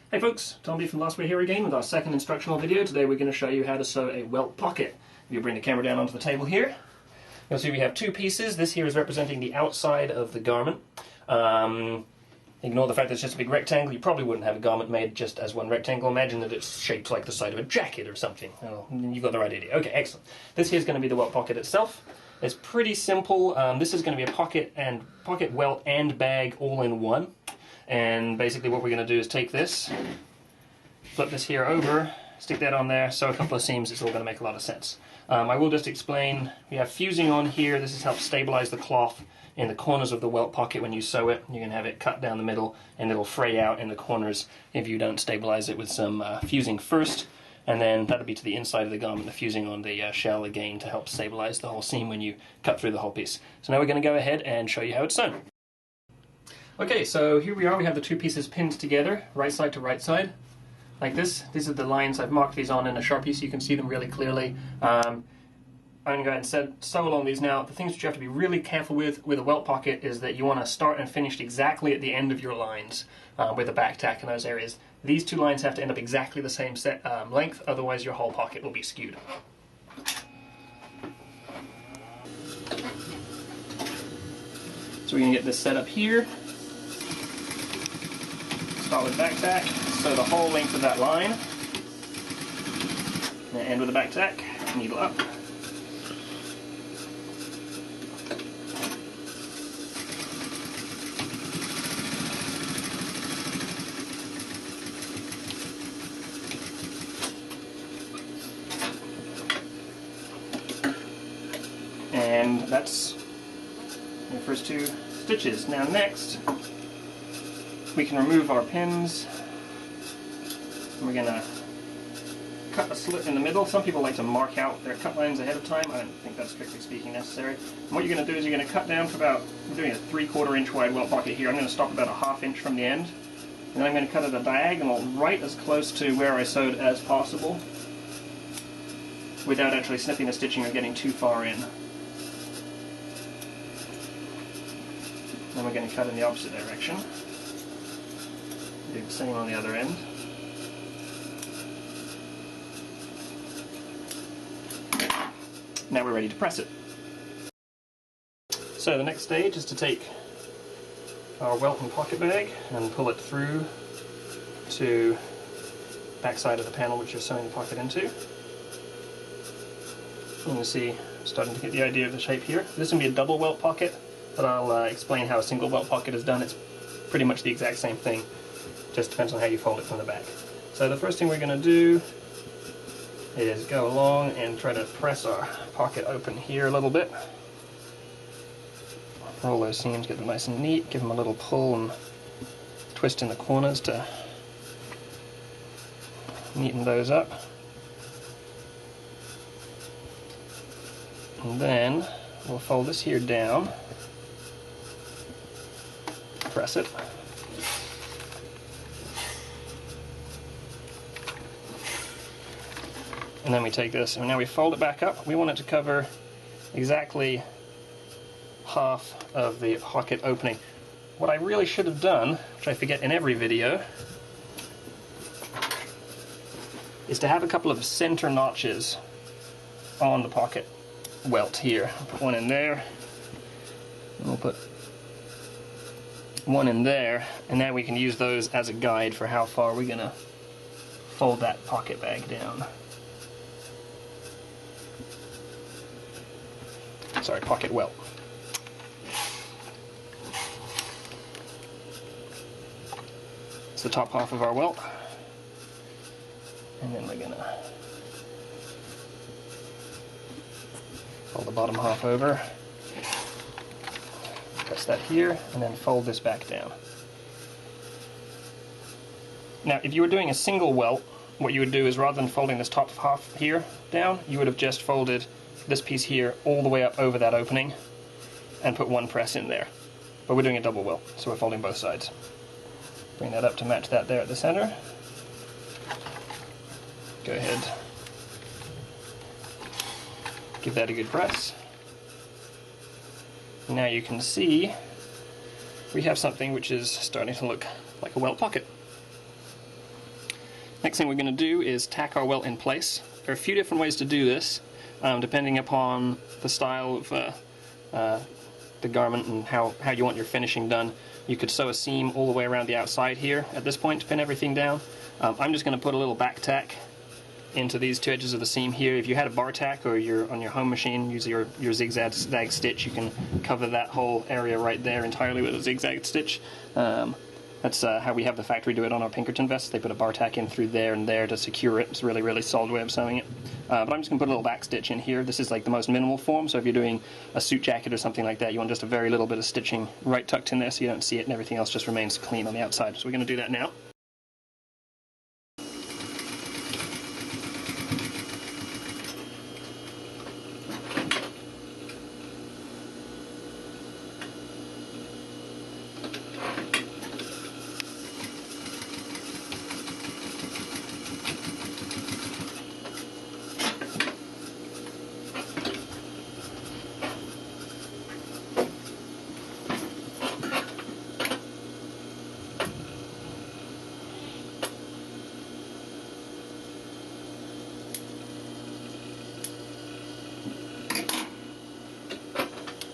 Hey folks, Tom B from Last We're here again with our second instructional video. Today we're going to show you how to sew a welt pocket. If you bring the camera down onto the table here, you'll see we have two pieces. This here is representing the outside of the garment. Ignore the fact that it's just a big rectangle. You probably wouldn't have a garment made just as one rectangle. Imagine that it's shaped like the side of a jacket or something. Oh, you've got the right idea. Okay, excellent. This here is going to be the welt pocket itself. It's pretty simple. This is going to be a pocket, welt, and bag all in one. And basically what we're going to do is take this, flip this here over, stick that on there, sew a couple of seams. It's all going to make a lot of sense. I will just explain, we have fusing on here. This has helped stabilize the cloth in the corners of the welt pocket when you sew it. You can have it cut down the middle and it'll fray out in the corners if you don't stabilize it with some fusing first. And then that'll be to the inside of the garment, the fusing on the shell again to help stabilize the whole seam when you cut through the whole piece. So now we're going to go ahead and show you how it's sewn. Okay, so here we are. We have the two pieces pinned together, right side to right side, like this. These are the lines. I've marked these on in a Sharpie so you can see them really clearly. I'm going to go ahead and sew along these now. The things that you have to be really careful with a welt pocket is that you want to start and finish exactly at the end of your lines with the back tack in those areas. These two lines have to end up exactly the same length, otherwise your whole pocket will be skewed. So we're going to get this set up here. Start with back tack, sew the whole length of that line, and end with the back tack, needle up. And that's the first two stitches. Now next, we can remove our pins. We're going to cut a slit in the middle. Some people like to mark out their cut lines ahead of time. I don't think that's strictly speaking necessary. And what you're going to do is you're going to cut down for about, I'm doing a 3/4 inch wide welt pocket here. I'm going to stop about a 1/2 inch from the end. And then I'm going to cut at a diagonal right as close to where I sewed as possible without actually snipping the stitching or getting too far in. Then we're going to cut in the opposite direction. Do the same on the other end. Now we're ready to press it. So the next stage is to take our welt and pocket bag and pull it through to the back side of the panel which you're sewing the pocket into. You can see I'm starting to get the idea of the shape here. This is going to be a double welt pocket, but I'll explain how a single welt pocket is done. It's pretty much the exact same thing. Just depends on how you fold it from the back. So the first thing we're going to do is go along and try to press our pocket open here a little bit. Roll those seams, get them nice and neat, give them a little pull and twist in the corners to neaten those up. And then we'll fold this here down, press it. And then we take this and now we fold it back up. We want it to cover exactly half of the pocket opening. What I really should have done, which I forget in every video, is to have a couple of center notches on the pocket welt here. I'll put one in there, and we'll put one in there, and now we can use those as a guide for how far we're going to fold that pocket bag down. Sorry, pocket welt. It's the top half of our welt, and then we're going to fold the bottom half over, press that here, and then fold this back down. Now, if you were doing a single welt, what you would do is rather than folding this top half here down, you would have just folded this piece here all the way up over that opening and put one press in there. But we're doing a double welt, so we're folding both sides. Bring that up to match that there at the center. Go ahead, give that a good press. Now you can see we have something which is starting to look like a welt pocket. Next thing we're going to do is tack our welt in place. There are a few different ways to do this, depending upon the style of the garment and how you want your finishing done. You could sew a seam all the way around the outside here at this point to pin everything down. I'm just going to put a little back tack into these two edges of the seam here. If you had a bar tack or you're on your home machine, use your zigzag stitch, you can cover that whole area right there entirely with a zigzag stitch. That's how we have the factory do it on our Pinkerton vests. They put a bar tack in through there and there to secure it. It's a really, really solid way of sewing it. But I'm just going to put a little back stitch in here. This is like the most minimal form, so if you're doing a suit jacket or something like that, you want just a very little bit of stitching right tucked in there so you don't see it and everything else just remains clean on the outside. So we're going to do that now.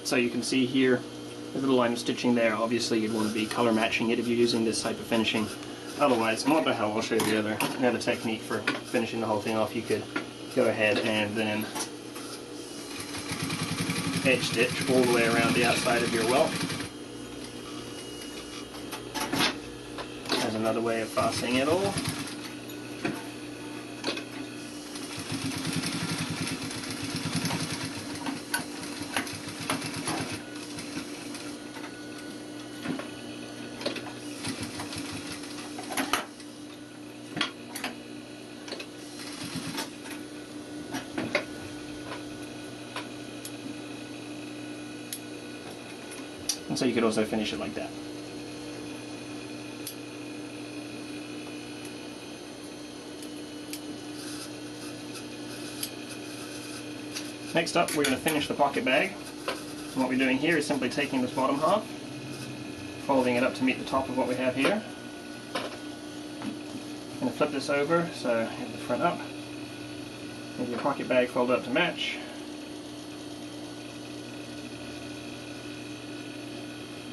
So you can see here, the little line of stitching there. Obviously you'd want to be color matching it if you're using this type of finishing. Otherwise, and what the hell, I'll show you another technique for finishing the whole thing off. You could go ahead and then edge stitch all the way around the outside of your welt. There's another way of fastening it all. And so you could also finish it like that. Next up, we're going to finish the pocket bag. And what we're doing here is simply taking this bottom half, folding it up to meet the top of what we have here. I'm going to flip this over, so have the front up. Have your pocket bag folded up to match.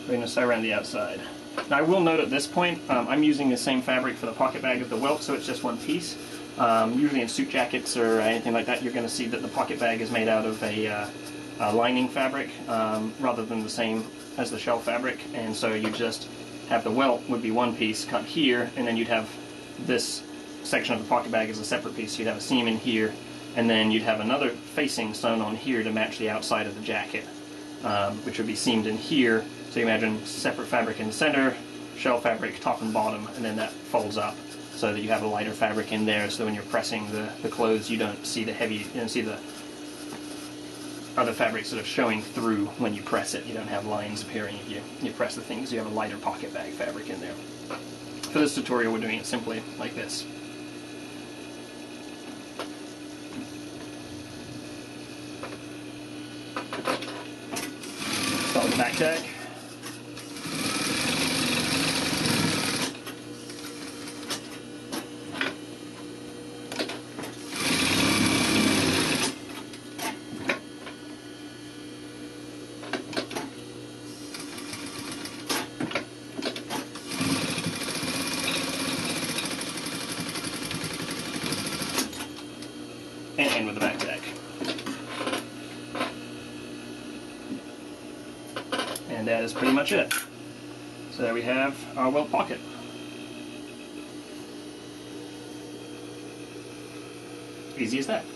We're going to sew around the outside. Now I will note at this point, I'm using the same fabric for the pocket bag as the welt, so it's just one piece. Usually in suit jackets or anything like that, you're going to see that the pocket bag is made out of a lining fabric rather than the same as the shell fabric, and so you just have the welt would be one piece cut here, and then you'd have this section of the pocket bag as a separate piece. You'd have a seam in here, and then you'd have another facing sewn on here to match the outside of the jacket, which would be seamed in here. So you imagine separate fabric in the center, shell fabric top and bottom, and then that folds up so that you have a lighter fabric in there, so when you're pressing the clothes you don't see the heavy, you don't see the other fabric sort of showing through when you press it. You don't have lines appearing if you press the things. You have a lighter pocket bag fabric in there. For this tutorial we're doing it simply like this. Start with the back tack. And end with the back tack. And that is pretty much it. So there we have our welt pocket. Easy as that.